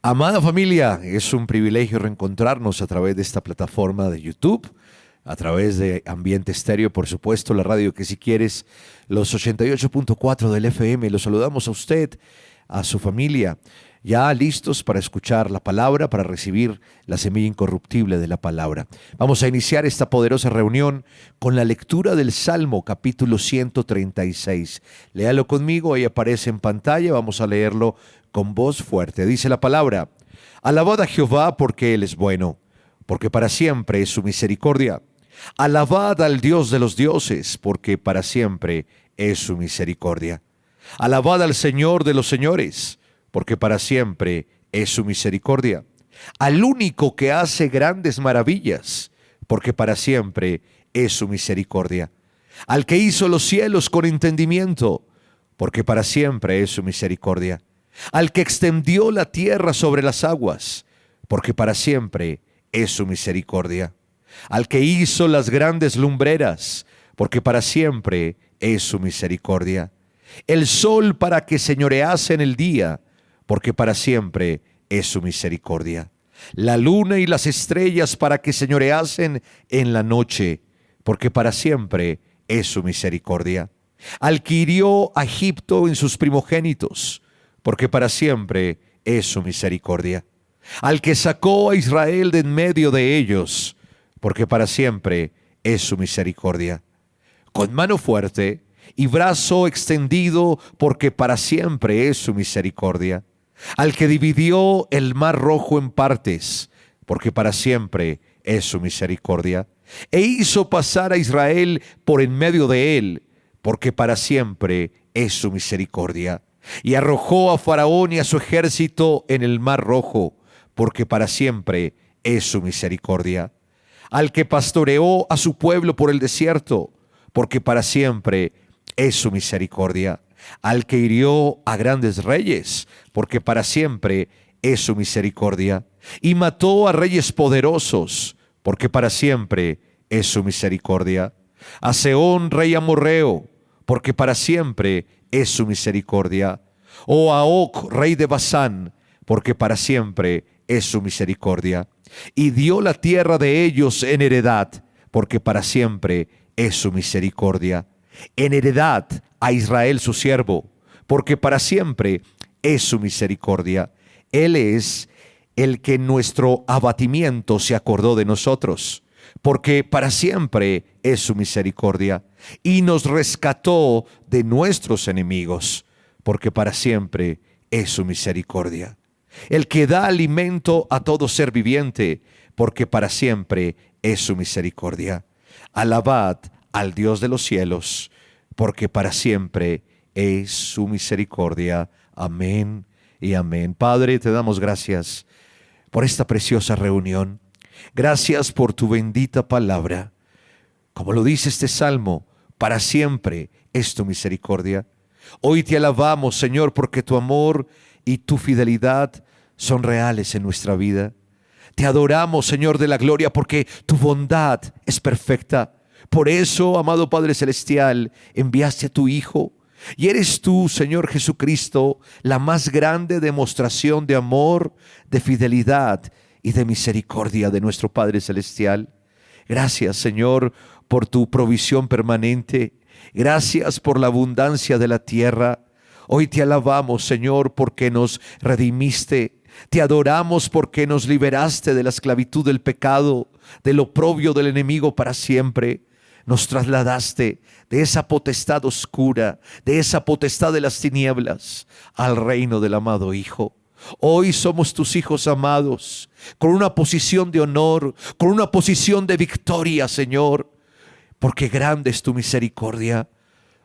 Amada familia, es un privilegio reencontrarnos a través de esta plataforma de YouTube, a través de Ambiente Estéreo, por supuesto, la radio que si quieres, los 88.4 del FM. Los saludamos a usted, a su familia, ya listos para escuchar la palabra, para recibir la semilla incorruptible de la palabra. Vamos a iniciar esta poderosa reunión con la lectura del Salmo capítulo 136. Léalo conmigo, ahí aparece en pantalla, vamos a leerlo con voz fuerte. Dice la palabra: Alabad a Jehová porque Él es bueno, porque para siempre es su misericordia. Alabad al Dios de los dioses, porque para siempre es su misericordia. Alabad al Señor de los señores, porque para siempre es su misericordia. Al único que hace grandes maravillas, porque para siempre es su misericordia. Al que hizo los cielos con entendimiento, porque para siempre es su misericordia. Al que extendió la tierra sobre las aguas, porque para siempre es su misericordia. Al que hizo las grandes lumbreras, porque para siempre es su misericordia. El sol para que señorease en el día, porque para siempre es su misericordia. La luna y las estrellas para que señoreasen en la noche, porque para siempre es su misericordia. Al que hirió a Egipto en sus primogénitos, porque para siempre es su misericordia. Al que sacó a Israel de en medio de ellos, porque para siempre es su misericordia. Con mano fuerte y brazo extendido, porque para siempre es su misericordia. Al que dividió el mar rojo en partes, porque para siempre es su misericordia. E hizo pasar a Israel por en medio de él, porque para siempre es su misericordia. Y arrojó a Faraón y a su ejército en el mar rojo, porque para siempre es su misericordia. Al que pastoreó a su pueblo por el desierto, porque para siempre es su misericordia. Al que hirió a grandes reyes, porque para siempre es su misericordia. Y mató a reyes poderosos, porque para siempre es su misericordia. A Sehón, rey amorreo, porque para siempre es su misericordia. O a Og, rey de Basán, porque para siempre es su misericordia. Y dio la tierra de ellos en heredad, porque para siempre es su misericordia. En heredad a Israel su siervo, porque para siempre es su misericordia. Él es el que en nuestro abatimiento se acordó de nosotros, porque para siempre es su misericordia. Y nos rescató de nuestros enemigos, porque para siempre es su misericordia. El que da alimento a todo ser viviente, porque para siempre es su misericordia. Alabad al Dios de los cielos, porque para siempre es su misericordia. Amén y amén. Padre, te damos gracias por esta preciosa reunión. Gracias por tu bendita palabra. Como lo dice este salmo, para siempre es tu misericordia. Hoy te alabamos, Señor, porque tu amor y tu fidelidad son reales en nuestra vida. Te adoramos, Señor de la gloria, porque tu bondad es perfecta. Por eso, amado Padre Celestial, enviaste a tu Hijo. Y eres tú, Señor Jesucristo, la más grande demostración de amor, de fidelidad y de misericordia de nuestro Padre Celestial. Gracias, Señor, por tu provisión permanente. Gracias por la abundancia de la tierra. Hoy te alabamos, Señor, porque nos redimiste. Te adoramos porque nos liberaste de la esclavitud del pecado, del oprobio del enemigo para siempre. Nos trasladaste de esa potestad oscura, de esa potestad de las tinieblas, al reino del amado Hijo. Hoy somos tus hijos amados, con una posición de honor, con una posición de victoria, Señor, porque grande es tu misericordia.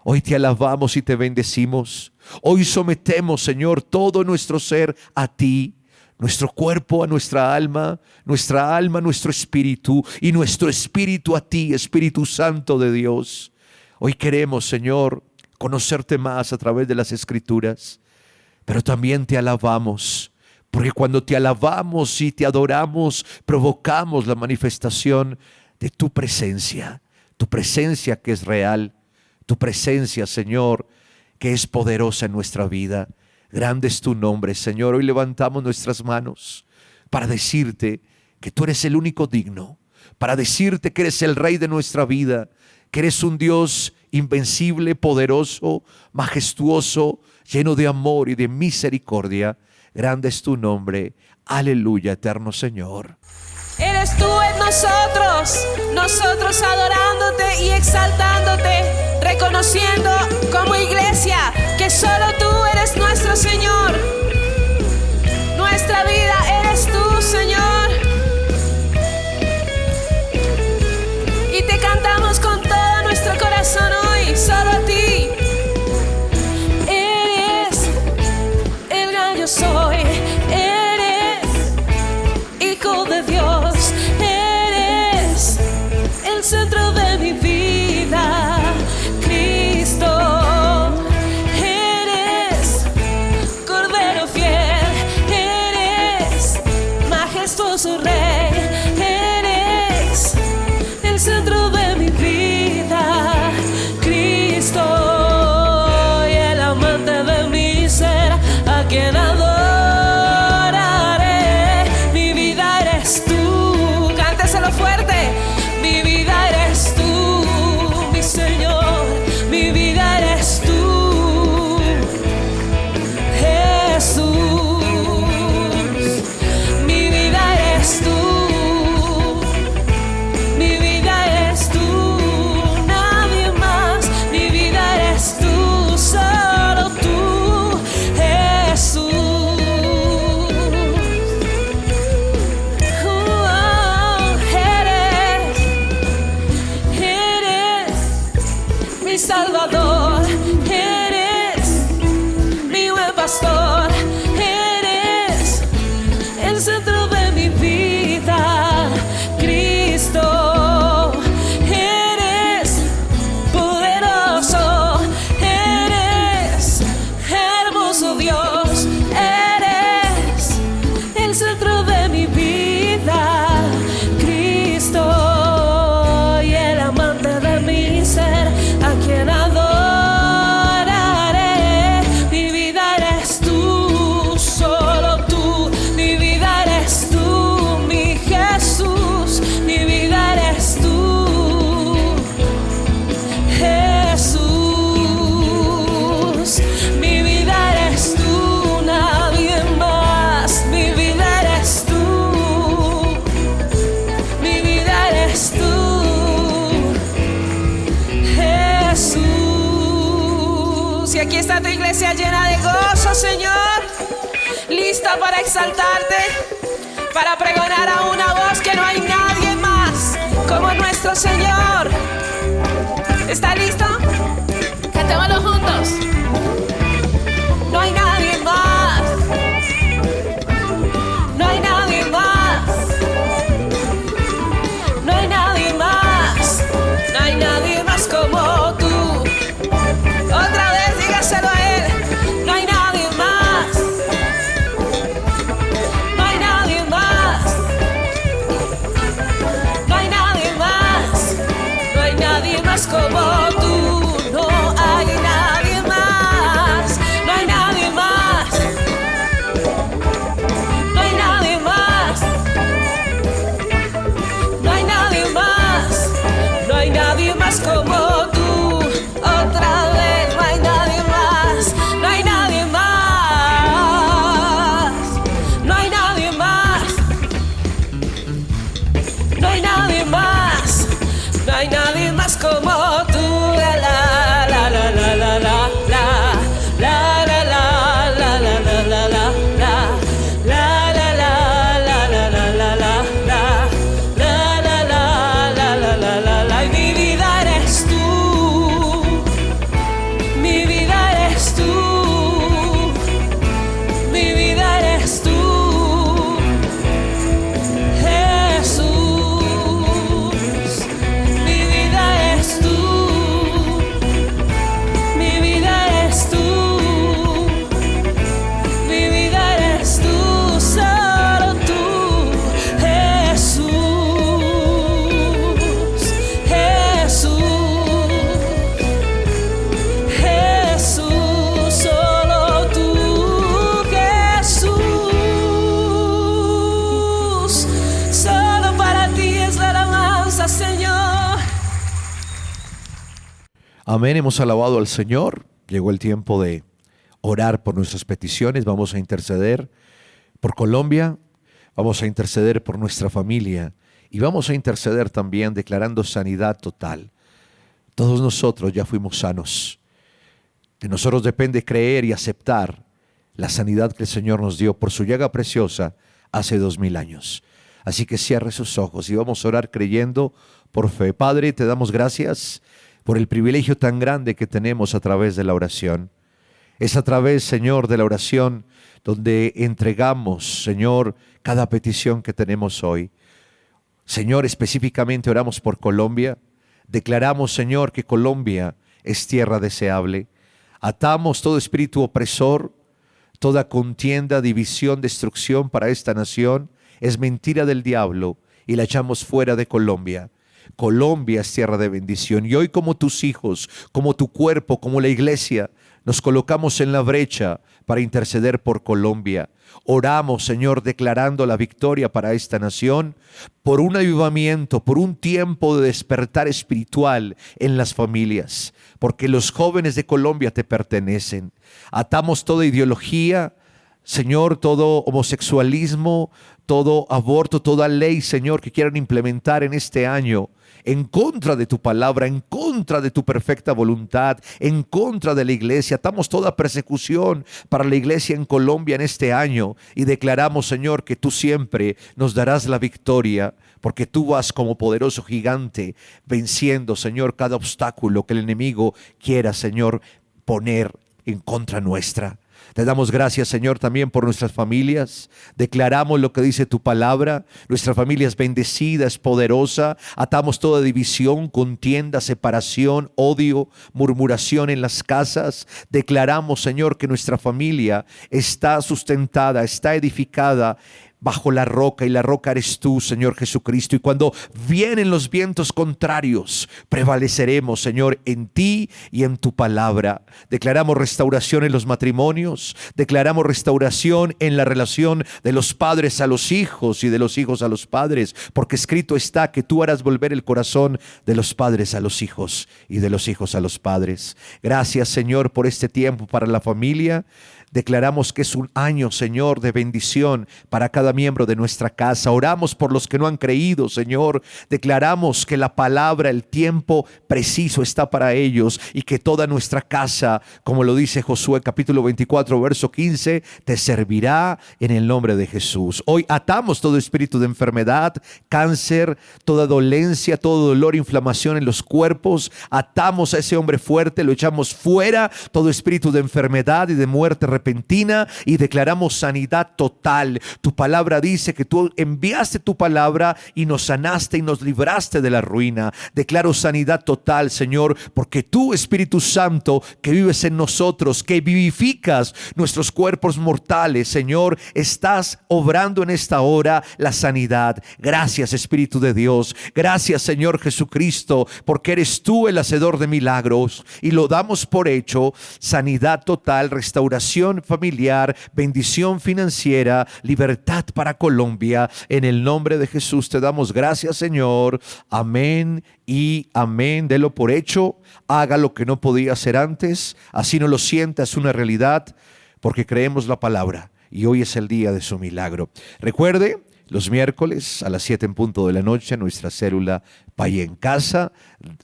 Hoy te alabamos y te bendecimos. Hoy sometemos, Señor, todo nuestro ser a ti, nuestro cuerpo a nuestra alma a nuestro espíritu y nuestro espíritu a ti, Espíritu Santo de Dios. Hoy queremos, Señor, conocerte más a través de las Escrituras, pero también te alabamos, porque cuando te alabamos y te adoramos, provocamos la manifestación de tu presencia que es real, tu presencia, Señor, que es poderosa en nuestra vida. Grande es tu nombre, Señor. Hoy levantamos nuestras manos para decirte que tú eres el único digno, para decirte que eres el Rey de nuestra vida, que eres un Dios invencible, poderoso, majestuoso, lleno de amor y de misericordia. Grande es tu nombre. Aleluya, eterno Señor. Eres tú en nosotros, nosotros adorándote y exaltándote, reconociendo como iglesia que solo tú eres nuestro Señor. Nuestra vida eres tú, Señor. Y te cantamos con todo nuestro corazón hoy, solo a ti. Eres el gran yo soy. Hijo de Dios, eres el centro de mi vida, Cristo, eres Cordero fiel, eres majestuoso Rey, eres el centro de mi vida, Cristo, y el amante de mi ser, a quien adoro. Fuerte, mi vida eres tú, mi Señor, mi vida eres tú, Jesús, mi vida eres tú, mi vida eres tú, nadie más, mi vida eres tú, solo tú, Jesús. Salvador, eres mi buen pastor, eres el centro de mi vida, Cristo, eres poderoso, eres hermoso Dios, eres el centro de mi vida, Cristo, y el amante de mi ser, a quien adoraré. Mi vida eres tú, solo tú. Mi vida eres tú, mi Jesús. Mi vida eres tú, Jesús. Mi vida eres tú, nadie más. Mi vida eres tú, mi vida eres tú, Jesús. Y aquí está tu iglesia llena de gozo, Señor, lista para exaltarte, para pregonar a una voz que no hay nadie más como nuestro Señor. ¿Está listo? Cantémoslo juntos. No hay nadie más. No hay nadie más. No hay nadie más. No hay nadie más como tú. Otra vez dígaselo a Él. No hay nadie más. No hay nadie más. No hay nadie más. No hay nadie más como tú. No hay nadie más. Amén, hemos alabado al Señor. Llegó el tiempo de orar por nuestras peticiones. Vamos a interceder por Colombia, vamos a interceder por nuestra familia y vamos a interceder también declarando sanidad total. Todos nosotros ya fuimos sanos. De nosotros depende creer y aceptar la sanidad que el Señor nos dio por su llaga preciosa hace 2000 años. Así que cierre sus ojos y vamos a orar creyendo por fe. Padre, te damos gracias por el privilegio tan grande que tenemos a través de la oración. Es a través, Señor, de la oración donde entregamos, Señor, cada petición que tenemos hoy. Señor, específicamente oramos por Colombia. Declaramos, Señor, que Colombia es tierra deseable. Atamos todo espíritu opresor, toda contienda, división, destrucción para esta nación. Es mentira del diablo y la echamos fuera de Colombia. Colombia es tierra de bendición y hoy, como tus hijos, como tu cuerpo, como la iglesia, nos colocamos en la brecha para interceder por Colombia. Oramos, Señor, declarando la victoria para esta nación, por un avivamiento, por un tiempo de despertar espiritual en las familias, porque los jóvenes de Colombia te pertenecen. Atamos toda ideología, Señor, todo homosexualismo, todo aborto, toda ley, Señor, que quieran implementar en este año, en contra de tu palabra, en contra de tu perfecta voluntad, en contra de la iglesia. Atamos toda persecución para la iglesia en Colombia en este año y declaramos, Señor, que tú siempre nos darás la victoria, porque tú vas como poderoso gigante venciendo, Señor, cada obstáculo que el enemigo quiera, Señor, poner en contra nuestra. Te damos gracias, Señor, también por nuestras familias. Declaramos lo que dice tu palabra. Nuestra familia es bendecida, es poderosa. Atamos toda división, contienda, separación, odio, murmuración en las casas. Declaramos, Señor, que nuestra familia está sustentada, está edificada bajo la roca, y la roca eres tú, Señor Jesucristo. Y cuando vienen los vientos contrarios, prevaleceremos, Señor, en ti y en tu palabra. Declaramos restauración en los matrimonios, declaramos restauración en la relación de los padres a los hijos y de los hijos a los padres, porque escrito está que tú harás volver el corazón de los padres a los hijos y de los hijos a los padres. Gracias, Señor, por este tiempo para la familia. Declaramos que es un año, Señor, de bendición para cada miembro de nuestra casa. Oramos por los que no han creído, Señor. Declaramos que la palabra, el tiempo preciso está para ellos y que toda nuestra casa, como lo dice Josué capítulo 24, verso 15, te servirá en el nombre de Jesús. Hoy atamos todo espíritu de enfermedad, cáncer, toda dolencia, todo dolor, inflamación en los cuerpos. Atamos a ese hombre fuerte, lo echamos fuera, todo espíritu de enfermedad y de muerte repentina, y declaramos sanidad total. Tu palabra dice que tú enviaste tu palabra y nos sanaste y nos libraste de la ruina. Declaro sanidad total, Señor, porque tú, Espíritu Santo, que vives en nosotros, que vivificas nuestros cuerpos mortales, Señor, estás obrando en esta hora la sanidad. Gracias, Espíritu de Dios. Gracias, Señor Jesucristo, porque eres tú el hacedor de milagros y lo damos por hecho. Sanidad total, restauración familiar, bendición financiera, libertad para Colombia. En el nombre de Jesús te damos gracias, Señor. Amén y amén. Delo por hecho. Haga lo que no podía hacer antes. Así no lo sienta, es una realidad, porque creemos la palabra y hoy es el día de su milagro. Recuerde, los miércoles a las 7 en punto de la noche, nuestra célula Pay en Casa.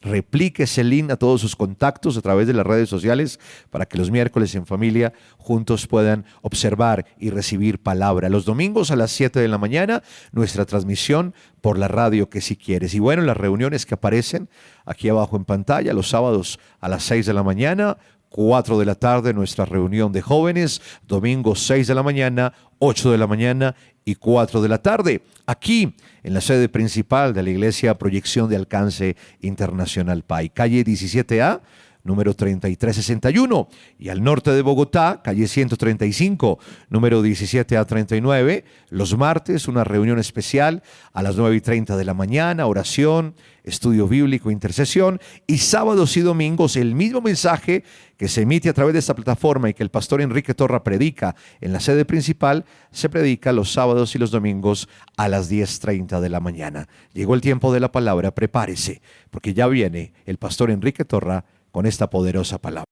Replique ese link a todos sus contactos a través de las redes sociales para que los miércoles en familia juntos puedan observar y recibir palabra. Los domingos a las 7 de la mañana, nuestra transmisión por la radio Que Si Quieres. Y bueno, las reuniones que aparecen aquí abajo en pantalla, los sábados a las 6 de la mañana, 4 de la tarde, nuestra reunión de jóvenes, domingo 6 de la mañana, 8 de la mañana y 4 de la tarde, aquí en la sede principal de la Iglesia Proyección de Alcance Internacional PAI, calle 17A, número 3361, y al norte de Bogotá, calle 135, número 17A39, los martes una reunión especial a las 9:30 de la mañana, oración, estudio bíblico, intercesión, y sábados y domingos el mismo mensaje que se emite a través de esta plataforma y que el pastor Enrique Torra predica en la sede principal, se predica los sábados y los domingos a las 10:30 de la mañana. Llegó el tiempo de la palabra, prepárese, porque ya viene el pastor Enrique Torra con esta poderosa palabra.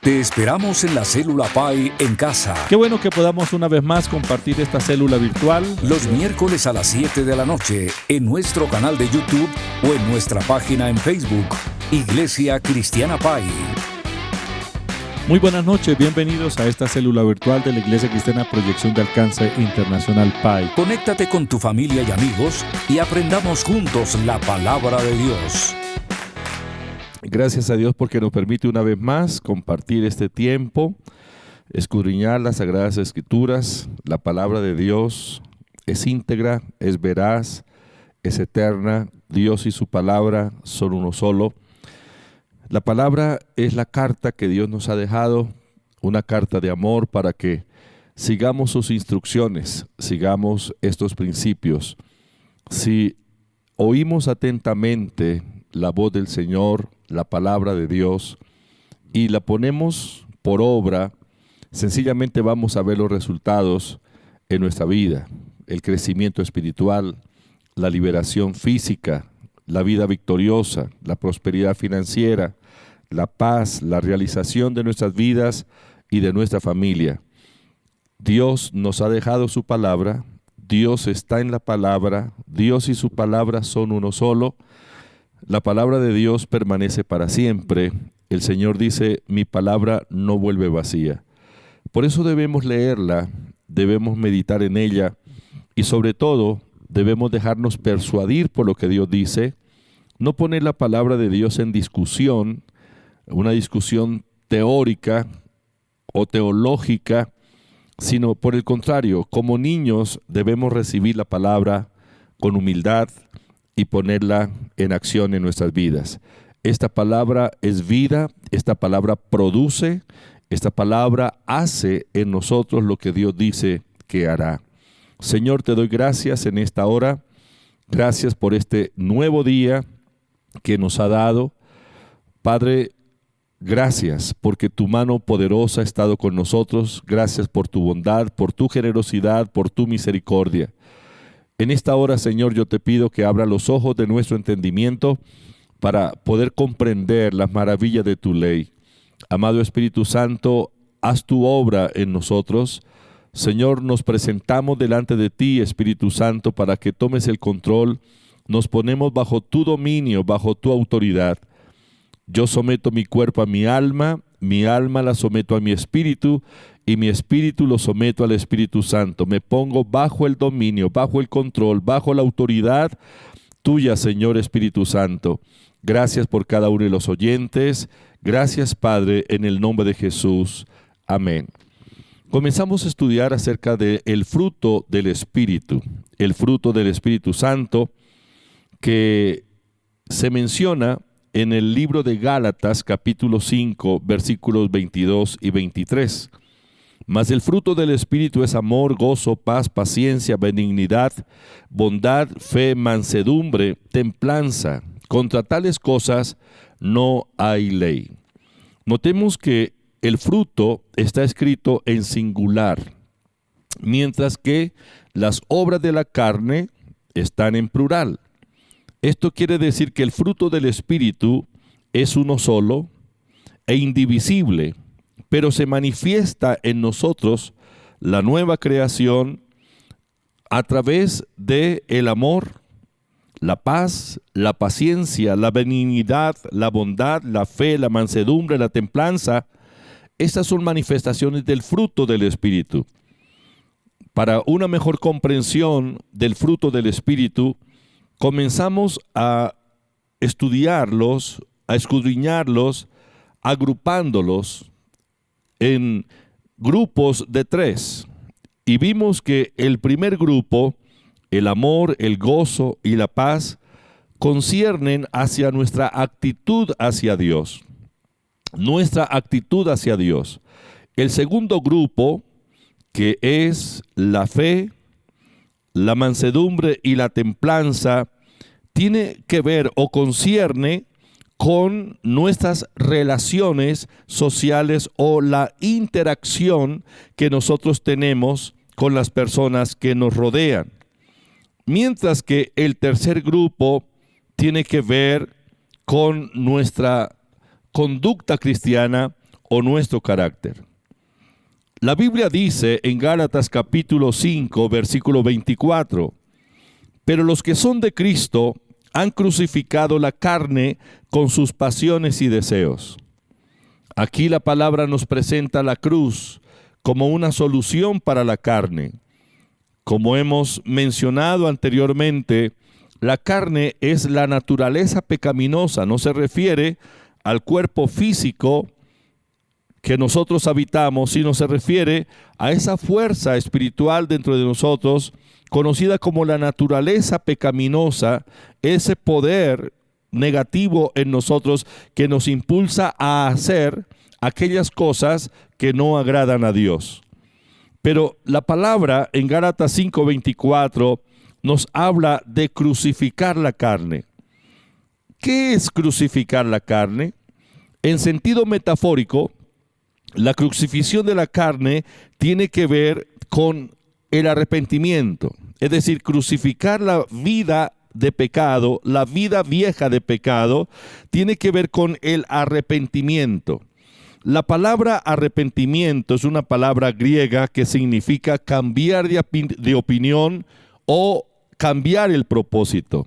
Te esperamos en la Célula Pi en casa. Qué bueno que podamos una vez más compartir esta célula virtual. Los miércoles a las 7 de la noche en nuestro canal de YouTube o en nuestra página en Facebook, Iglesia Cristiana Pi. Muy buenas noches, bienvenidos a esta célula virtual de la Iglesia Cristiana Proyección de Alcance Internacional Pi. Conéctate con tu familia y amigos y aprendamos juntos la palabra de Dios. Gracias a Dios porque nos permite una vez más compartir este tiempo, escudriñar las Sagradas Escrituras. La palabra de Dios es íntegra, es veraz, es eterna. Dios y su palabra son uno solo. La palabra es la carta que Dios nos ha dejado, una carta de amor para que sigamos sus instrucciones, sigamos estos principios. Si oímos atentamente la voz del Señor, la palabra de Dios, y la ponemos por obra, sencillamente vamos a ver los resultados en nuestra vida, el crecimiento espiritual, la liberación física, la vida victoriosa, la prosperidad financiera, la paz, la realización de nuestras vidas y de nuestra familia. Dios nos ha dejado su palabra, Dios está en la palabra, Dios y su palabra son uno solo. La palabra de Dios permanece para siempre. El Señor dice, mi palabra no vuelve vacía. Por eso debemos leerla, debemos meditar en ella y sobre todo debemos dejarnos persuadir por lo que Dios dice, no poner la palabra de Dios en discusión, una discusión teórica o teológica, sino por el contrario, como niños debemos recibir la palabra con humildad y ponerla en acción en nuestras vidas. Esta palabra es vida, esta palabra produce, esta palabra hace en nosotros lo que Dios dice que hará. Señor, te doy gracias en esta hora, gracias por este nuevo día que nos ha dado. Padre, gracias porque tu mano poderosa ha estado con nosotros, gracias por tu bondad, por tu generosidad, por tu misericordia. En esta hora, Señor, yo te pido que abra los ojos de nuestro entendimiento para poder comprender las maravillas de tu ley. Amado Espíritu Santo, haz tu obra en nosotros. Señor, nos presentamos delante de ti, Espíritu Santo, para que tomes el control. Nos ponemos bajo tu dominio, bajo tu autoridad. Yo someto mi cuerpo a mi alma la someto a mi espíritu, y mi espíritu lo someto al Espíritu Santo. Me pongo bajo el dominio, bajo el control, bajo la autoridad tuya, Señor Espíritu Santo. Gracias por cada uno de los oyentes. Gracias, Padre, en el nombre de Jesús. Amén. Comenzamos a estudiar acerca del fruto del Espíritu, el fruto del Espíritu Santo, que se menciona en el libro de Gálatas, capítulo 5, versículos 22 y 23. Mas el fruto del Espíritu es amor, gozo, paz, paciencia, benignidad, bondad, fe, mansedumbre, templanza. Contra tales cosas no hay ley. Notemos que el fruto está escrito en singular, mientras que las obras de la carne están en plural. Esto quiere decir que el fruto del Espíritu es uno solo e indivisible, pero se manifiesta en nosotros la nueva creación a través de el amor, la paz, la paciencia, la benignidad, la bondad, la fe, la mansedumbre, la templanza. Estas son manifestaciones del fruto del Espíritu. Para una mejor comprensión del fruto del Espíritu, comenzamos a estudiarlos, a escudriñarlos, agrupándolos en grupos de 3. Y vimos que el primer grupo, el amor, el gozo y la paz, conciernen hacia nuestra actitud hacia Dios. Nuestra actitud hacia Dios. El segundo grupo, que es la fe, la mansedumbre y la templanza, tiene que ver o concierne con nuestras relaciones sociales o la interacción que nosotros tenemos con las personas que nos rodean. Mientras que el tercer grupo tiene que ver con nuestra conducta cristiana o nuestro carácter. La Biblia dice en Gálatas capítulo 5, versículo 24, pero los que son de Cristo han crucificado la carne con sus pasiones y deseos. Aquí la palabra nos presenta la cruz como una solución para la carne. Como hemos mencionado anteriormente, la carne es la naturaleza pecaminosa, no se refiere al cuerpo físico que nosotros habitamos, sino se refiere a esa fuerza espiritual dentro de nosotros, conocida como la naturaleza pecaminosa, ese poder negativo en nosotros que nos impulsa a hacer aquellas cosas que no agradan a Dios. Pero la palabra en Gálatas 5:24 nos habla de crucificar la carne. ¿Qué es crucificar la carne? En sentido metafórico, la crucifixión de la carne tiene que ver con el arrepentimiento, es decir, crucificar la vida de pecado, la vida vieja de pecado, tiene que ver con el arrepentimiento. La palabra arrepentimiento es una palabra griega que significa cambiar de opinión o cambiar el propósito.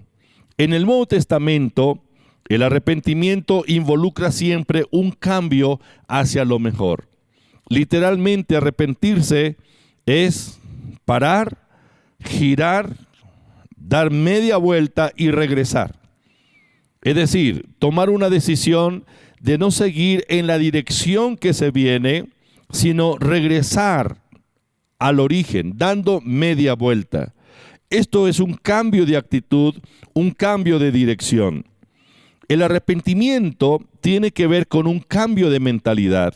En el Nuevo Testamento, el arrepentimiento involucra siempre un cambio hacia lo mejor. Literalmente, arrepentirse es parar, girar, dar media vuelta y regresar. Es decir, tomar una decisión de no seguir en la dirección que se viene, sino regresar al origen, dando media vuelta. Esto es un cambio de actitud, un cambio de dirección. El arrepentimiento tiene que ver con un cambio de mentalidad.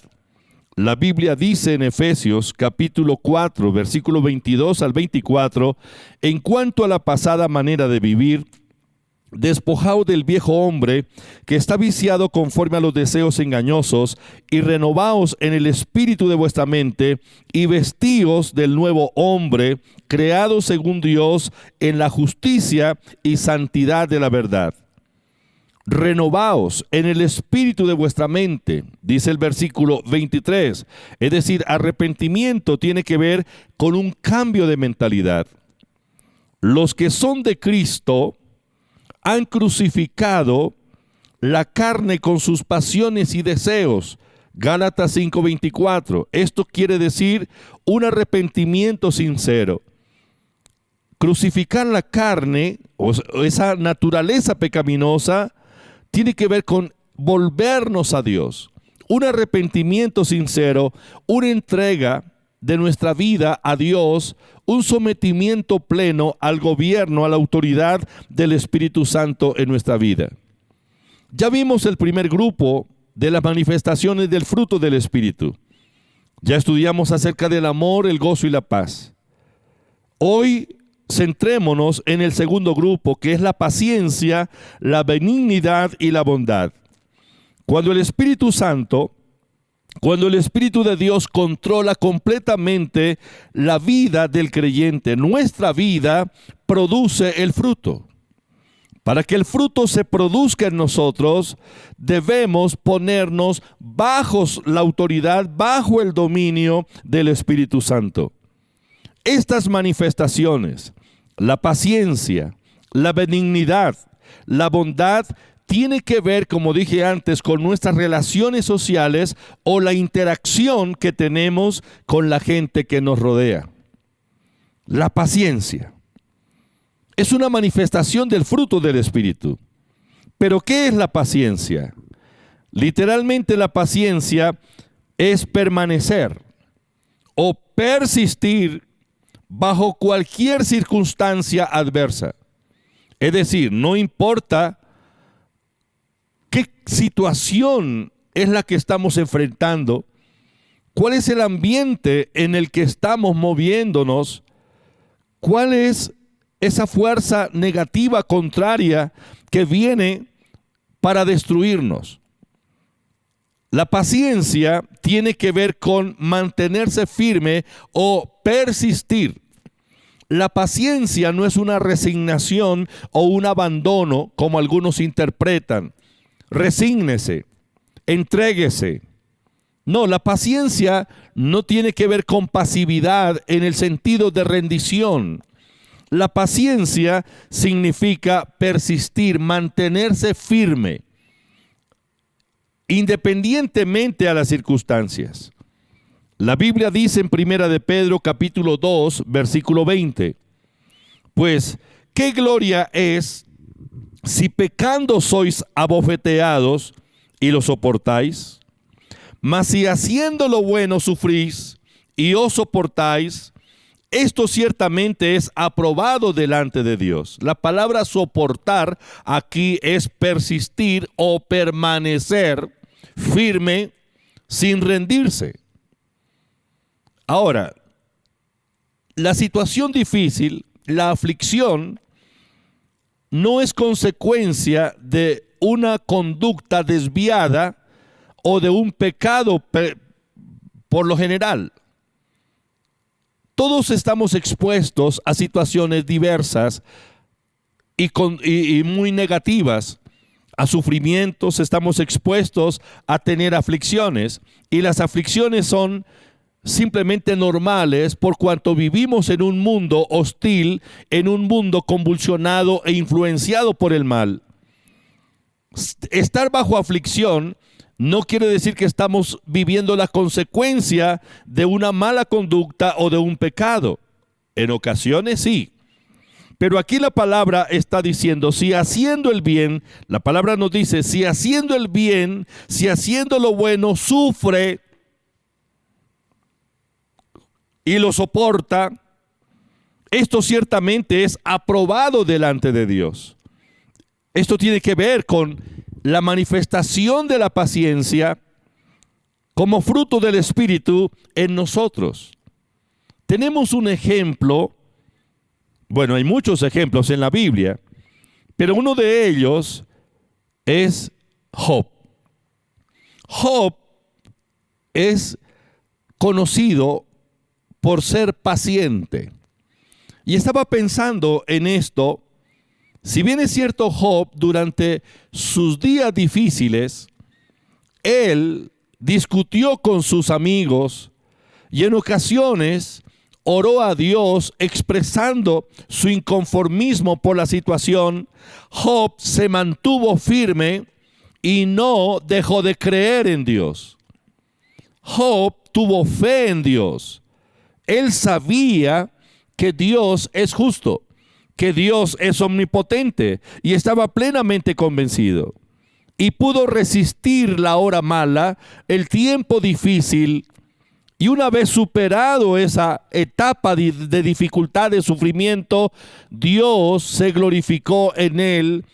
La Biblia dice en Efesios capítulo 4, versículo 22 al 24, en cuanto a la pasada manera de vivir, despojaos del viejo hombre que está viciado conforme a los deseos engañosos y renovaos en el espíritu de vuestra mente y vestíos del nuevo hombre creado según Dios en la justicia y santidad de la verdad. Renovaos en el espíritu de vuestra mente, dice el versículo 23. Es decir, arrepentimiento tiene que ver con un cambio de mentalidad. Los que son de Cristo han crucificado la carne con sus pasiones y deseos. Gálatas 5:24. Esto quiere decir un arrepentimiento sincero. Crucificar la carne, o esa naturaleza pecaminosa, tiene que ver con volvernos a Dios. Un arrepentimiento sincero, una entrega de nuestra vida a Dios, un sometimiento pleno al gobierno, a la autoridad del Espíritu Santo en nuestra vida. Ya vimos el primer grupo de las manifestaciones del fruto del Espíritu. Ya estudiamos acerca del amor, el gozo y la paz. Hoy centrémonos en el segundo grupo, que es la paciencia, la benignidad y la bondad. Cuando el Espíritu de Dios controla completamente la vida del creyente, nuestra vida produce el fruto. Para que el fruto se produzca en nosotros, debemos ponernos bajo la autoridad, bajo el dominio del Espíritu Santo. Estas manifestaciones, la paciencia, la benignidad, la bondad, tiene que ver, como dije antes, con nuestras relaciones sociales o la interacción que tenemos con la gente que nos rodea. La paciencia es una manifestación del fruto del Espíritu. ¿Pero qué es la paciencia? Literalmente la paciencia es permanecer o persistir bajo cualquier circunstancia adversa. Es decir, no importa qué situación es la que estamos enfrentando, cuál es el ambiente en el que estamos moviéndonos, cuál es esa fuerza negativa contraria que viene para destruirnos. La paciencia tiene que ver con mantenerse firme o persistir. La paciencia no es una resignación o un abandono, como algunos interpretan. Resígnese, entréguese. No, la paciencia no tiene que ver con pasividad en el sentido de rendición. La paciencia significa persistir, mantenerse firme, independientemente a las circunstancias. La Biblia dice en 1 de Pedro capítulo 2, versículo 20, pues, ¿qué gloria es si pecando sois abofeteados y lo soportáis? Mas si haciendo lo bueno sufrís y os soportáis, esto ciertamente es aprobado delante de Dios. La palabra soportar aquí es persistir o permanecer firme sin rendirse. Ahora, la situación difícil, la aflicción, no es consecuencia de una conducta desviada o de un pecado por lo general. Todos estamos expuestos a situaciones diversas y muy negativas, a sufrimientos, estamos expuestos a tener aflicciones, y las aflicciones son simplemente normales por cuanto vivimos en un mundo hostil, en un mundo convulsionado e influenciado por el mal. Estar bajo aflicción no quiere decir que estamos viviendo la consecuencia de una mala conducta o de un pecado. En ocasiones sí. Pero aquí la palabra está diciendo, si haciendo el bien, la palabra nos dice, si haciendo el bien, si haciendo lo bueno, sufre y lo soporta, esto ciertamente es aprobado delante de Dios. Esto tiene que ver con la manifestación de la paciencia como fruto del Espíritu en nosotros. Tenemos un ejemplo, bueno, hay muchos ejemplos en la Biblia, pero uno de ellos es Job. Job es conocido por ser paciente. Y estaba pensando en esto. Si bien es cierto, Job, durante sus días difíciles, él discutió con sus amigos y en ocasiones oró a Dios expresando su inconformismo por la situación, Job se mantuvo firme y no dejó de creer en Dios. Job tuvo fe en Dios. Él sabía que Dios es justo, que Dios es omnipotente, y estaba plenamente convencido. Y pudo resistir la hora mala, el tiempo difícil, y una vez superado esa etapa de dificultad, de sufrimiento, Dios se glorificó en él,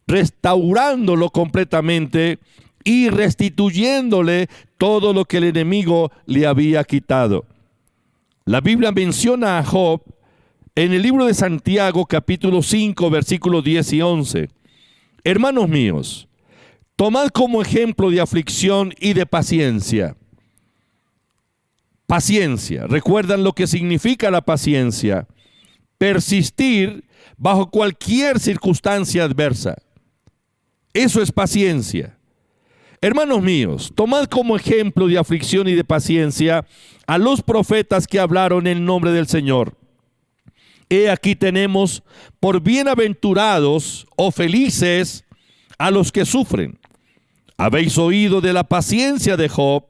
restaurándolo completamente y restituyéndole todo lo que el enemigo le había quitado. La Biblia menciona a Job en el libro de Santiago, capítulo 5, versículos 10 y 11. Hermanos míos, tomad como ejemplo de aflicción y de paciencia. Paciencia, ¿recuerdan lo que significa la paciencia? Persistir bajo cualquier circunstancia adversa. Eso es paciencia. Hermanos míos, tomad como ejemplo de aflicción y de paciencia a los profetas que hablaron en nombre del Señor. He aquí tenemos por bienaventurados o felices a los que sufren. Habéis oído de la paciencia de Job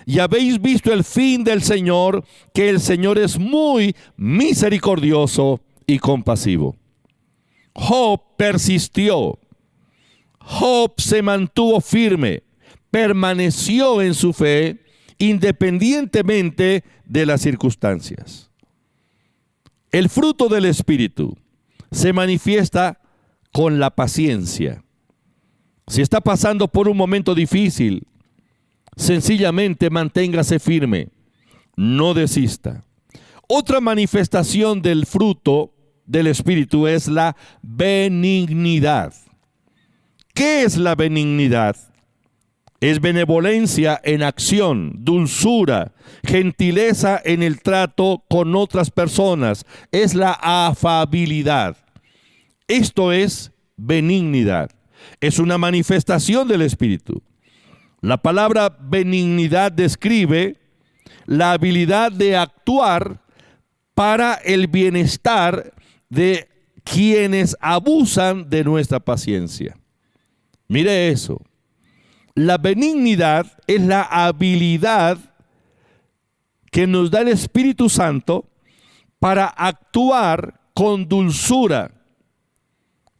y habéis visto el fin del Señor, que el Señor es muy misericordioso y compasivo. Job persistió. Job se mantuvo firme, permaneció en su fe independientemente de las circunstancias. El fruto del Espíritu se manifiesta con la paciencia. Si está pasando por un momento difícil, sencillamente manténgase firme, no desista. Otra manifestación del fruto del Espíritu es la benignidad. ¿Qué es la benignidad? Es benevolencia en acción, dulzura, gentileza en el trato con otras personas. Es la afabilidad. Esto es benignidad. Es una manifestación del Espíritu. La palabra benignidad describe la habilidad de actuar para el bienestar de quienes abusan de nuestra paciencia. Mire eso. La benignidad es la habilidad que nos da el Espíritu Santo para actuar con dulzura,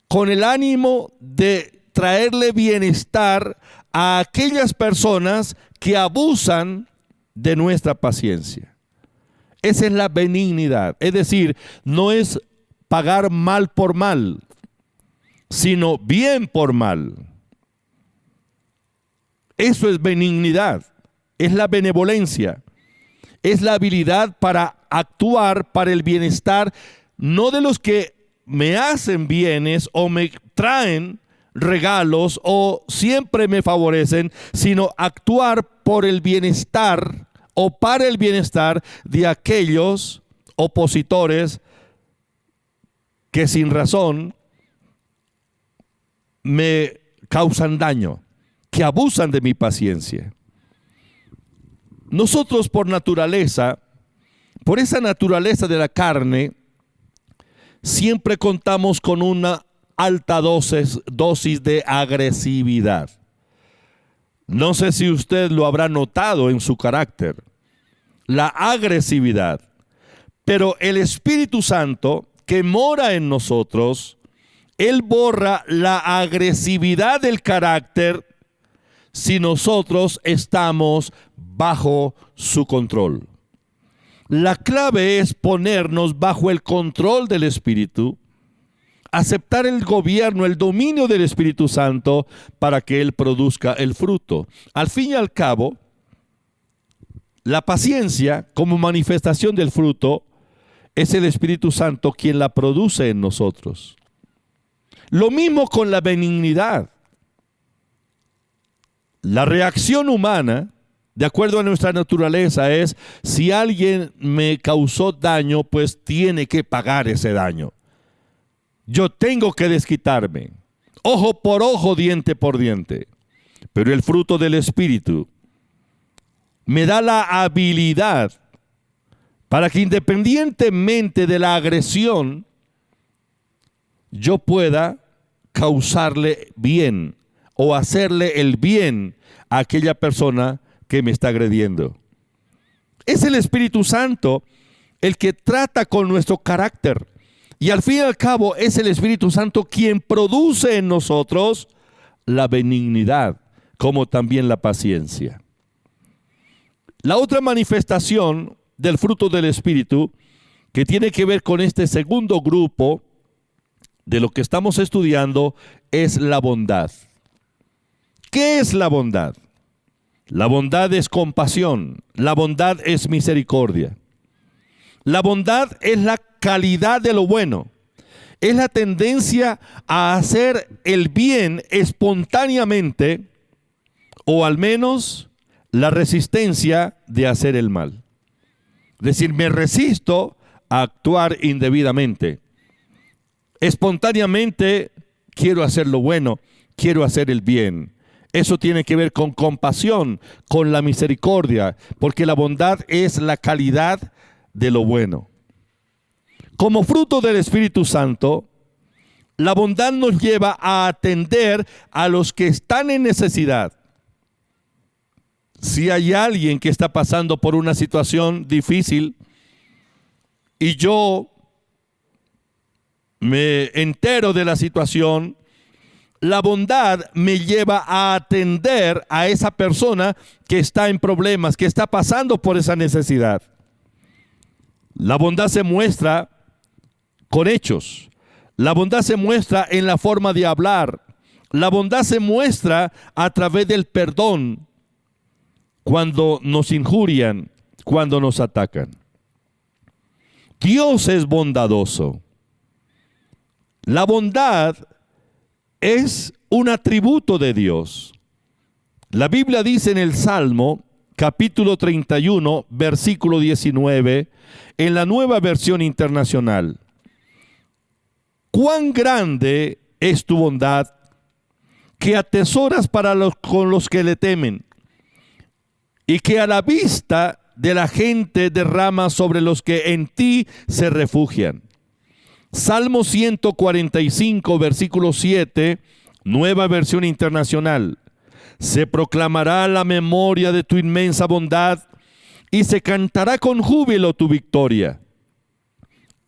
con el ánimo de traerle bienestar a aquellas personas que abusan de nuestra paciencia. Esa es la benignidad. Es decir, no es pagar mal por mal, sino bien por mal. Eso es benignidad, es la benevolencia, es la habilidad para actuar para el bienestar, no de los que me hacen bienes o me traen regalos o siempre me favorecen, sino actuar por el bienestar o para el bienestar de aquellos opositores que sin razón me causan daño, que abusan de mi paciencia. Nosotros por naturaleza, por esa naturaleza de la carne, siempre contamos con una alta dosis de agresividad. No sé si usted lo habrá notado en su carácter, la agresividad. Pero el Espíritu Santo que mora en nosotros, Él borra la agresividad del carácter si nosotros estamos bajo su control. La clave es ponernos bajo el control del Espíritu, aceptar el gobierno, el dominio del Espíritu Santo para que Él produzca el fruto. Al fin y al cabo, la paciencia como manifestación del fruto es el Espíritu Santo quien la produce en nosotros. Lo mismo con la benignidad. La reacción humana, de acuerdo a nuestra naturaleza, es si alguien me causó daño, pues tiene que pagar ese daño. Yo tengo que desquitarme. Ojo por ojo, diente por diente. Pero el fruto del Espíritu me da la habilidad para que independientemente de la agresión, yo pueda causarle bien o hacerle el bien a aquella persona que me está agrediendo. Es el Espíritu Santo el que trata con nuestro carácter. Y al fin y al cabo es el Espíritu Santo quien produce en nosotros la benignidad, como también la paciencia. La otra manifestación del fruto del Espíritu, que tiene que ver con este segundo grupo de lo que estamos estudiando, es la bondad. ¿Qué es la bondad? La bondad es compasión, la bondad es misericordia. La bondad es la calidad de lo bueno, es la tendencia a hacer el bien espontáneamente, o al menos la resistencia de hacer el mal. Es decir, me resisto a actuar indebidamente. Espontáneamente quiero hacer lo bueno, quiero hacer el bien. Eso tiene que ver con compasión, con la misericordia, porque la bondad es la calidad de lo bueno. Como fruto del Espíritu Santo, la bondad nos lleva a atender a los que están en necesidad. Si hay alguien que está pasando por una situación difícil y yo me entero de la situación, la bondad me lleva a atender a esa persona que está en problemas, que está pasando por esa necesidad. La bondad se muestra con hechos. La bondad se muestra en la forma de hablar. La bondad se muestra a través del perdón cuando nos injurian, cuando nos atacan. Dios es bondadoso. La bondad es un atributo de Dios. La Biblia dice en el Salmo, capítulo 31, versículo 19, en la Nueva Versión Internacional: cuán grande es tu bondad, que atesoras con los que le temen, y que a la vista de la gente derrama sobre los que en ti se refugian. Salmo 145, versículo 7, Nueva Versión Internacional: se proclamará la memoria de tu inmensa bondad y se cantará con júbilo tu victoria.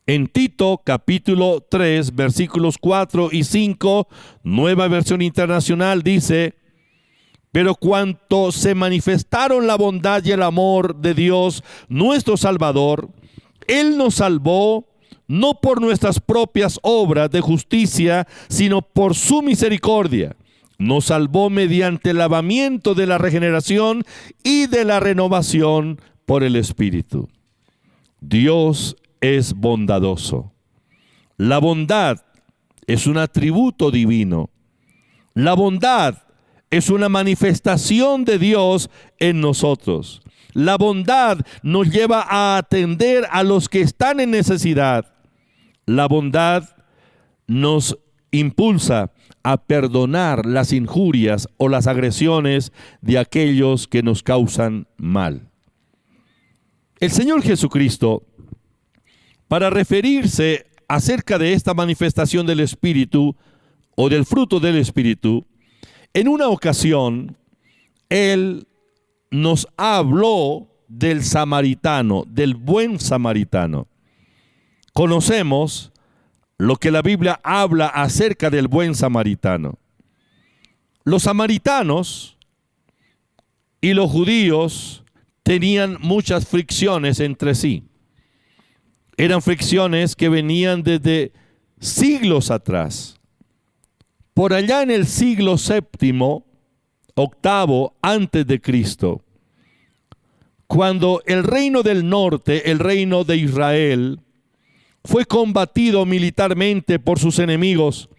En Tito capítulo 3, versículos 4 y 5, Nueva Versión Internacional dice: pero cuanto se manifestaron la bondad y el amor de Dios nuestro Salvador, Él nos salvó no por nuestras propias obras de justicia, sino por su misericordia. Nos salvó mediante el lavamiento de la regeneración y de la renovación por el Espíritu. Dios es bondadoso. La bondad es un atributo divino. La bondad es una manifestación de Dios en nosotros. La bondad nos lleva a atender a los que están en necesidad. La bondad nos impulsa a perdonar las injurias o las agresiones de aquellos que nos causan mal. El Señor Jesucristo, para referirse acerca de esta manifestación del Espíritu o del fruto del Espíritu, en una ocasión, Él nos habló del samaritano, del buen samaritano. Conocemos lo que la Biblia habla acerca del buen samaritano. Los samaritanos y los judíos tenían muchas fricciones entre sí. Eran fricciones que venían desde siglos atrás. Por allá en el siglo VII, octavo antes de Cristo, cuando el reino del norte, el reino de Israel, fue combatido militarmente por sus enemigos,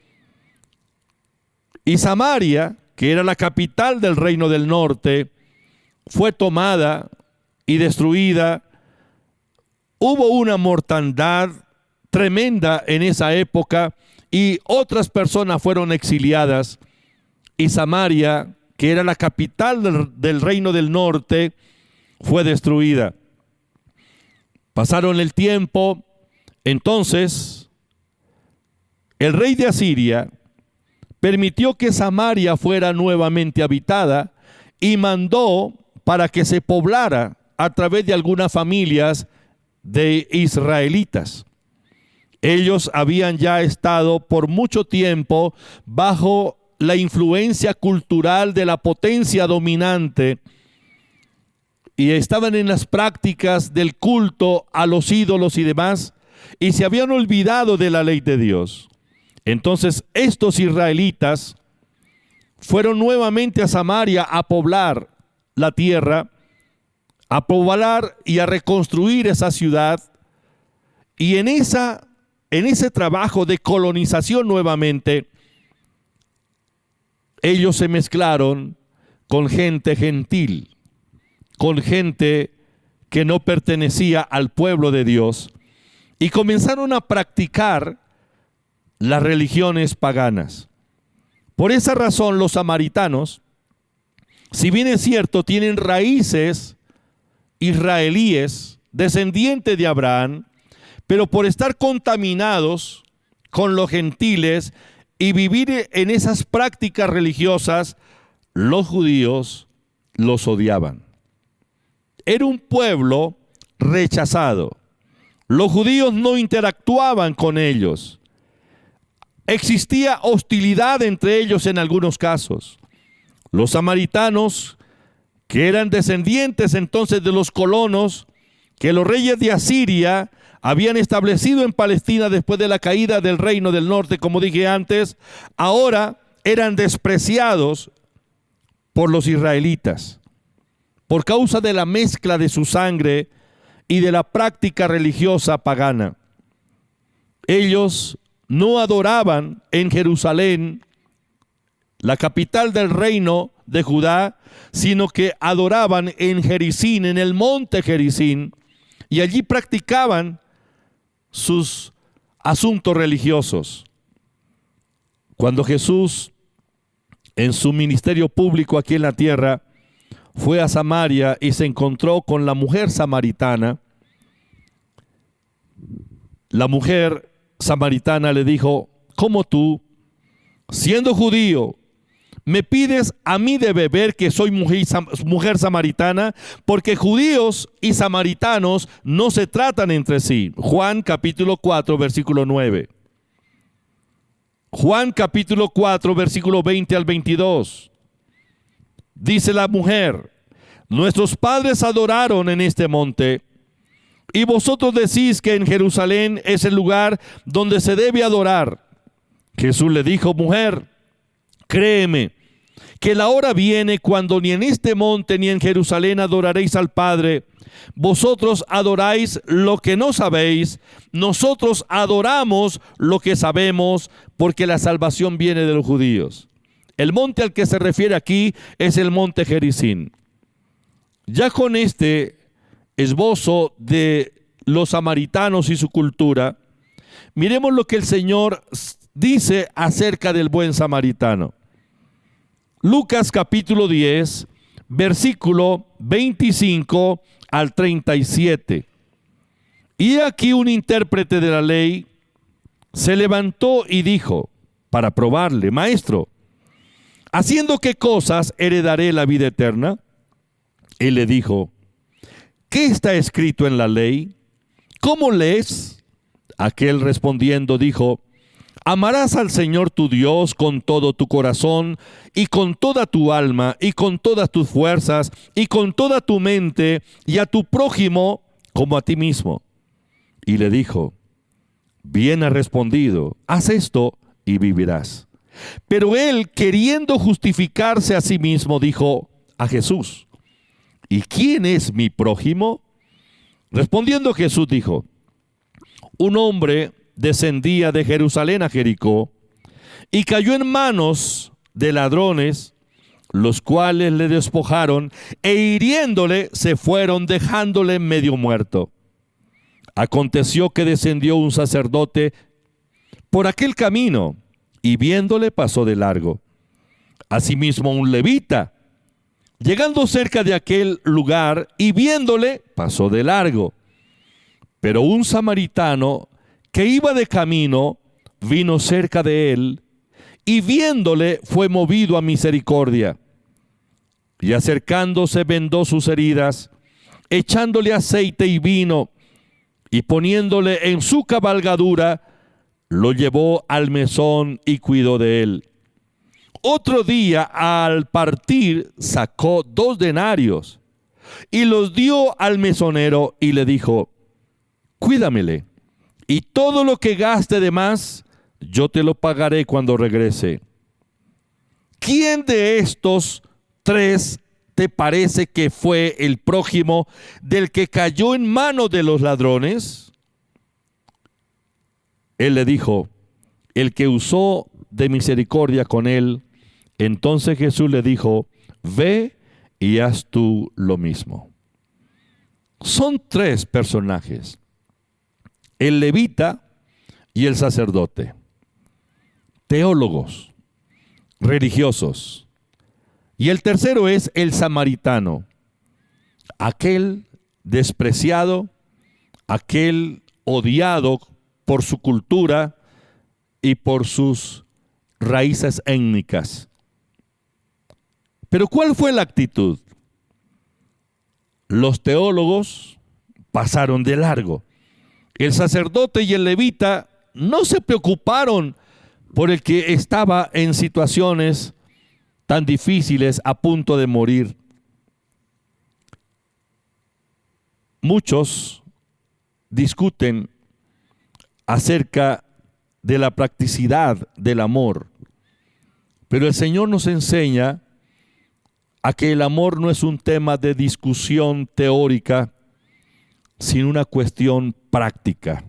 y Samaria, que era la capital del reino del norte, fue tomada y destruida. Hubo una mortandad tremenda en esa época y otras personas fueron exiliadas, y Samaria, que era la capital del reino del norte, fue destruida. Pasaron el tiempo. Entonces, el rey de Asiria permitió que Samaria fuera nuevamente habitada y mandó para que se poblara a través de algunas familias de israelitas. Ellos habían ya estado por mucho tiempo bajo la influencia cultural de la potencia dominante y estaban en las prácticas del culto a los ídolos y demás, y se habían olvidado de la ley de Dios. Entonces estos israelitas fueron nuevamente a Samaria a poblar la tierra, a poblar y a reconstruir esa ciudad, y en ese trabajo de colonización nuevamente, ellos se mezclaron con gente gentil, con gente que no pertenecía al pueblo de Dios, y comenzaron a practicar las religiones paganas. Por esa razón los samaritanos, si bien es cierto, tienen raíces israelíes, descendientes de Abraham, pero por estar contaminados con los gentiles y vivir en esas prácticas religiosas, los judíos los odiaban. Era un pueblo rechazado. Los judíos no interactuaban con ellos. Existía hostilidad entre ellos en algunos casos. Los samaritanos, que eran descendientes entonces de los colonos que los reyes de Asiria habían establecido en Palestina después de la caída del reino del norte, como dije antes, ahora eran despreciados por los israelitas por causa de la mezcla de su sangre y de la práctica religiosa pagana. Ellos no adoraban en Jerusalén, la capital del reino de Judá, sino que adoraban en Gerizim, en el monte Gerizim, y allí practicaban sus asuntos religiosos. Cuando Jesús, en su ministerio público aquí en la tierra, fue a Samaria y se encontró con la mujer samaritana, la mujer samaritana le dijo: ¿cómo tú, siendo judío, me pides a mí de beber, que soy mujer samaritana? Porque judíos y samaritanos no se tratan entre sí. Juan capítulo 4, versículo 9. Juan capítulo 4, versículo 20 al 22. Dice la mujer: nuestros padres adoraron en este monte, y vosotros decís que en Jerusalén es el lugar donde se debe adorar. Jesús le dijo: mujer, créeme, que la hora viene cuando ni en este monte ni en Jerusalén adoraréis al Padre. Vosotros adoráis lo que no sabéis, nosotros adoramos lo que sabemos, porque la salvación viene de los judíos. El monte al que se refiere aquí es el monte Gerizim. Ya con este esbozo de los samaritanos y su cultura, miremos lo que el Señor dice acerca del buen samaritano. Lucas capítulo 10, versículo 25 al 37. Y aquí un intérprete de la ley se levantó y dijo, para probarle: maestro, ¿haciendo qué cosas heredaré la vida eterna? Él le dijo: ¿qué está escrito en la ley? ¿Cómo lees? Aquel respondiendo dijo: amarás al Señor tu Dios con todo tu corazón, y con toda tu alma, y con todas tus fuerzas, y con toda tu mente, y a tu prójimo como a ti mismo. Y le dijo: bien has respondido, haz esto y vivirás. Pero él, queriendo justificarse a sí mismo, dijo a Jesús: ¿y quién es mi prójimo? Respondiendo Jesús dijo: un hombre descendía de Jerusalén a Jericó y cayó en manos de ladrones, los cuales le despojaron e hiriéndole se fueron, dejándole medio muerto. Aconteció que descendió un sacerdote por aquel camino y viéndole pasó de largo. Asimismo un levita, llegando cerca de aquel lugar y viéndole, pasó de largo. Pero un samaritano que iba de camino vino cerca de él y viéndole fue movido a misericordia. Y acercándose vendó sus heridas, echándole aceite y vino, y poniéndole en su cabalgadura, lo llevó al mesón y cuidó de él. Otro día, al partir, sacó 2 denarios y los dio al mesonero y le dijo: cuídamele, y todo lo que gaste de más, yo te lo pagaré cuando regrese. ¿Quién de estos 3 te parece que fue el prójimo del que cayó en mano de los ladrones? Él le dijo: el que usó de misericordia con él. Entonces Jesús le dijo: ve y haz tú lo mismo. Son 3 personajes: el levita y el sacerdote, teólogos, religiosos. Y el tercero es el samaritano, aquel despreciado, aquel odiado por su cultura y por sus raíces étnicas. Pero ¿cuál fue la actitud? Los teólogos pasaron de largo. El sacerdote y el levita no se preocuparon por el que estaba en situaciones tan difíciles, a punto de morir. Muchos discuten acerca de la practicidad del amor, pero el Señor nos enseña a que el amor no es un tema de discusión teórica, sino una cuestión práctica.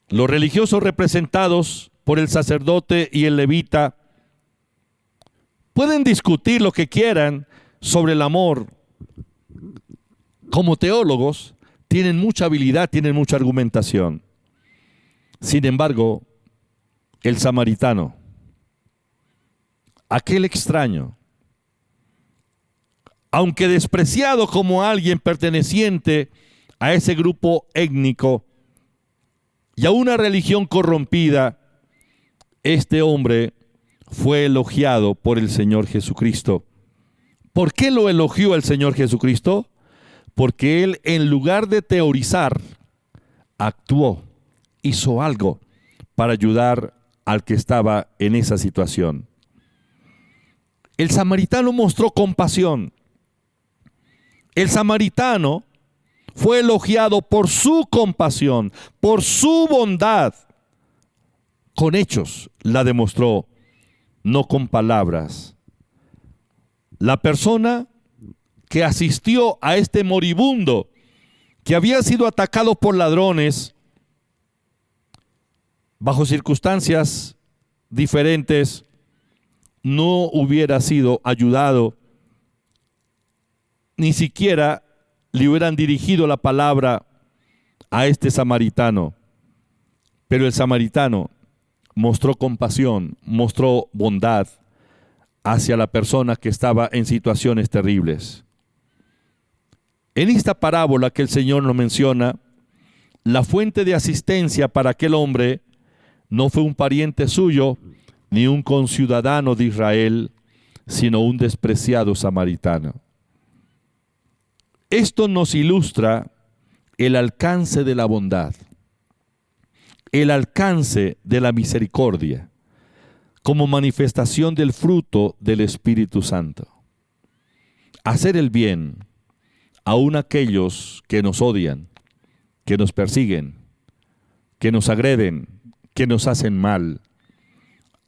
Los religiosos representados por el sacerdote y el levita Pueden discutir lo que quieran sobre el amor. Como teólogos, tienen mucha habilidad, tienen mucha argumentación. Sin embargo, el samaritano, aquel extraño, aunque despreciado como alguien perteneciente a ese grupo étnico y a una religión corrompida, este hombre fue elogiado por el Señor Jesucristo. ¿Por qué lo elogió el Señor Jesucristo? Porque Él, en lugar de teorizar, actuó, hizo algo para ayudar al que estaba en esa situación. El samaritano mostró compasión. El samaritano fue elogiado por su compasión, por su bondad. Con hechos la demostró, no con palabras. La persona que asistió a este moribundo, que había sido atacado por ladrones, bajo circunstancias diferentes, no hubiera sido ayudado, ni siquiera le hubieran dirigido la palabra a este samaritano. Pero el samaritano mostró compasión, mostró bondad hacia la persona que estaba en situaciones terribles. En esta parábola que el Señor nos menciona, la fuente de asistencia para aquel hombre no fue un pariente suyo, ni un conciudadano de Israel, sino un despreciado samaritano. Esto nos ilustra el alcance de la bondad, el alcance de la misericordia, como manifestación del fruto del Espíritu Santo. Hacer el bien, aun aquellos que nos odian, que nos persiguen, que nos agreden, que nos hacen mal,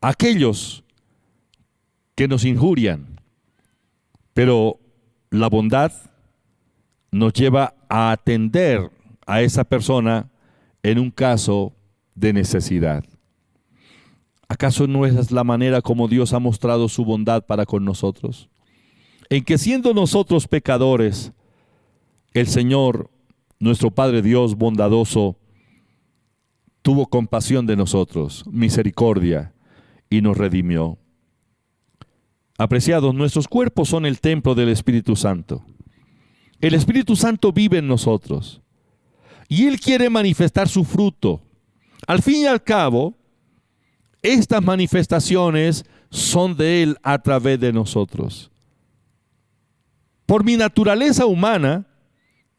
aquellos que nos injurian, pero la bondad nos lleva a atender a esa persona en un caso de necesidad. ¿Acaso no es la manera como Dios ha mostrado su bondad para con nosotros? En que siendo nosotros pecadores, el Señor, nuestro Padre Dios bondadoso, tuvo compasión de nosotros, misericordia, y nos redimió. Apreciados, nuestros cuerpos son el templo del Espíritu Santo. El Espíritu Santo vive en nosotros y Él quiere manifestar su fruto. Al fin y al cabo, estas manifestaciones son de Él a través de nosotros. Por mi naturaleza humana,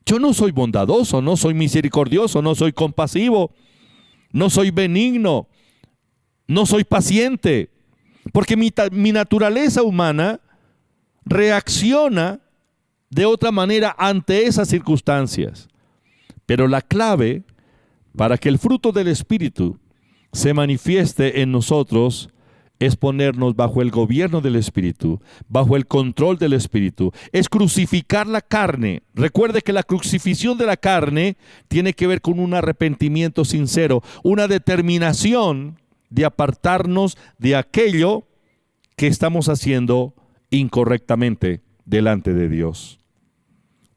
yo no soy bondadoso, no soy misericordioso, no soy compasivo, no soy benigno, no soy paciente, porque mi naturaleza humana reacciona de otra manera ante esas circunstancias. Pero la clave para que el fruto del Espíritu se manifieste en nosotros es ponernos bajo el gobierno del Espíritu, bajo el control del Espíritu, es crucificar la carne. Recuerde que la crucifixión de la carne tiene que ver con un arrepentimiento sincero, una determinación de apartarnos de aquello que estamos haciendo incorrectamente delante de Dios.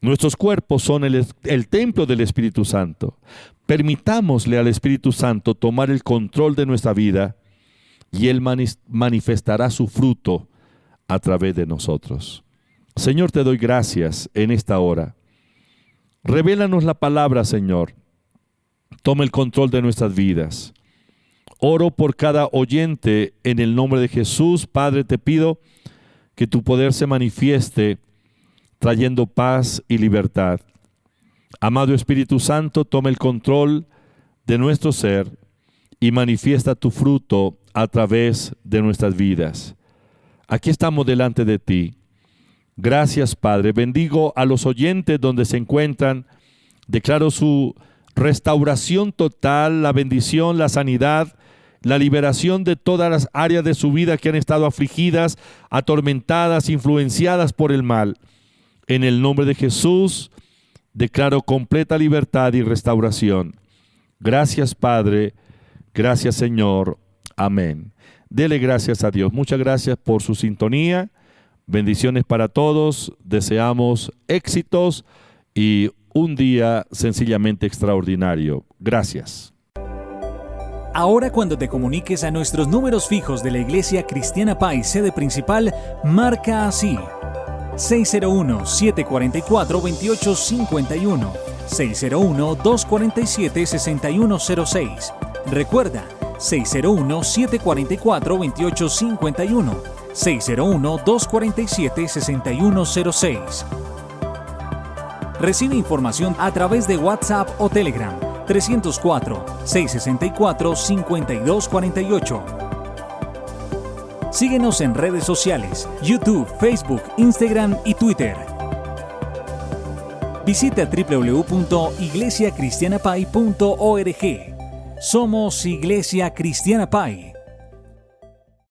Nuestros cuerpos son el templo del Espíritu Santo. Permitámosle al Espíritu Santo tomar el control de nuestra vida y Él manifestará su fruto a través de nosotros. Señor, te doy gracias en esta hora. Revélanos la palabra, Señor. Toma el control de nuestras vidas. Oro por cada oyente en el nombre de Jesús. Padre, te pido que tu poder se manifieste trayendo paz y libertad. Amado Espíritu Santo, toma el control de nuestro ser y manifiesta tu fruto a través de nuestras vidas. Aquí estamos delante de ti. Gracias, Padre. Bendigo a los oyentes donde se encuentran. Declaro su restauración total, la bendición, la sanidad, la liberación de todas las áreas de su vida que han estado afligidas, atormentadas, influenciadas por el mal. En el nombre de Jesús, declaro completa libertad y restauración. Gracias, Padre. Gracias, Señor. Amén. Dele gracias a Dios. Muchas gracias por su sintonía. Bendiciones para todos. Deseamos éxitos y un día sencillamente extraordinario. Gracias. Ahora, cuando te comuniques a nuestros números fijos de la Iglesia Cristiana Paz, sede principal, marca así: 601-744-2851, 601-247-6106. Recuerda, 601-744-2851, 601-247-6106. Recibe información a través de WhatsApp o Telegram 304-664-5248. Síguenos en redes sociales, YouTube, Facebook, Instagram y Twitter. Visita www.iglesiacristianapay.org. Somos Iglesia Cristiana Paz.